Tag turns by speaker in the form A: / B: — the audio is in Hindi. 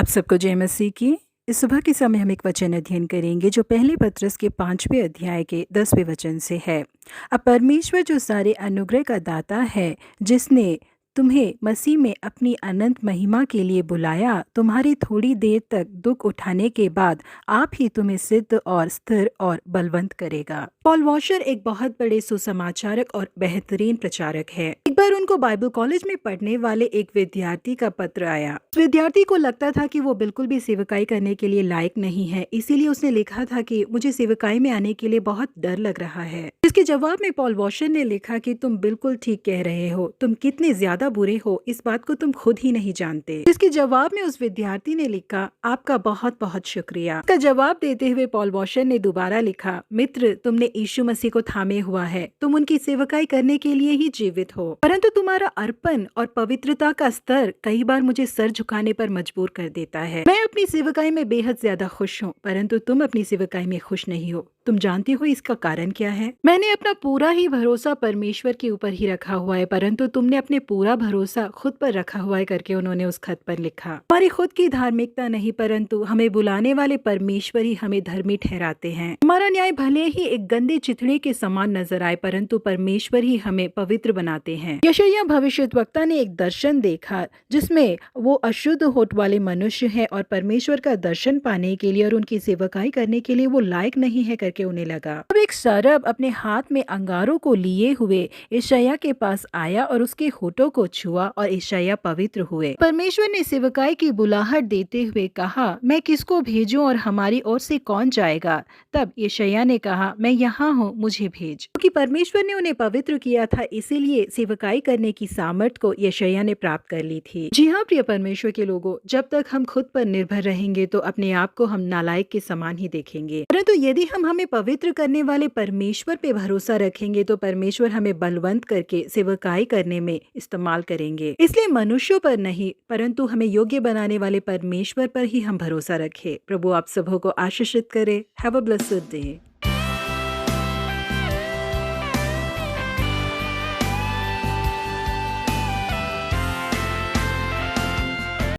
A: आप सबको जय मसीह की। इस सुबह के समय हम एक वचन अध्ययन करेंगे जो पहले पत्रस के 5वें अध्याय के 10वें वचन से है। अब परमेश्वर जो सारे अनुग्रह का दाता है, जिसने तुम्हें मसीह में अपनी अनंत महिमा के लिए बुलाया, तुम्हारी थोड़ी देर तक दुख उठाने के बाद आप ही तुम्हें सिद्ध और स्थिर और बलवंत करेगा। पॉल वॉशर एक बहुत बड़े सुसमाचारक और बेहतरीन प्रचारक है। एक बार उनको बाइबल कॉलेज में पढ़ने वाले एक विद्यार्थी का पत्र आया। उस विद्यार्थी को लगता था कि वो बिल्कुल भी सेवकाई करने के लिए लायक नहीं है, इसीलिए उसने लिखा था कि मुझे सेवकाई में आने के लिए बहुत डर लग रहा है। इसके जवाब में पॉल वॉशर ने लिखा कि तुम बिल्कुल ठीक कह रहे हो, तुम कितने ज्यादा बुरे हो इस बात को तुम खुद ही नहीं जानते। इसके जवाब में उस विद्यार्थी ने लिखा, आपका बहुत बहुत शुक्रिया। इसका जवाब देते हुए पॉल वॉशर ने दोबारा लिखा, मित्र, तुमने यीशु मसीह को थामे हुआ है, तुम उनकी सेवकाई करने के लिए ही जीवित हो, परंतु तुम्हारा अर्पण और पवित्रता का स्तर कई बार मुझे सर झुकाने पर मजबूर कर देता है। मैं अपनी सेवकाई में बेहद ज्यादा खुश हूँ, परंतु तुम अपनी सेवकाई में खुश नहीं हो। तुम जानती हो इसका कारण क्या है? मैंने अपना पूरा ही भरोसा परमेश्वर के ऊपर ही रखा हुआ है, परंतु तुमने अपने पूरा भरोसा खुद पर रखा हुआ है, करके उन्होंने उस खत पर लिखा। हमारी खुद की धार्मिकता नहीं, परंतु हमें बुलाने वाले परमेश्वर ही हमें धर्मी ठहराते हैं। हमारा न्याय भले ही एक गंदे चिथड़े के समान नजर आए, परंतु परमेश्वर ही हमें पवित्र बनाते हैं। यशायाह भविष्यद्वक्ता ने एक दर्शन देखा जिसमें वो अशुद्ध होठ वाले मनुष्य है और परमेश्वर का दर्शन पाने के लिए और उनकी सेवकाई करने के लिए वो लायक नहीं है, करके उन्हें लगा। अब एक सरब अपने हाथ में अंगारों को लिए हुए यशायाह के पास आया और उसके होठों को छुआ और यशायाह पवित्र हुए। परमेश्वर ने सेवकाई की बुलाहट देते हुए कहा, मैं किसको भेजूं और हमारी ओर से कौन जाएगा? तब यशायाह ने कहा, मैं यहाँ हूँ, मुझे भेज। क्योंकि परमेश्वर ने उन्हें पवित्र किया था, इसीलिए सेवकाई करने की सामर्थ को यशायाह ने प्राप्त कर ली थी। जी हाँ प्रिय परमेश्वर के लोगों, जब तक हम खुद पर निर्भर रहेंगे तो अपने आप को हम नालायक के समान ही देखेंगे, परंतु यदि हम हमें पवित्र करने वाले परमेश्वर पे भरोसा रखेंगे तो परमेश्वर हमें बलवंत करके सेवकाई करने में इस्तेमाल करेंगे। इसलिए मनुष्यों पर नहीं, परंतु हमें योग्य बनाने वाले परमेश्वर पर ही हम भरोसा रखें। प्रभु आप सबों को आशीषित करे। Have a blessed day.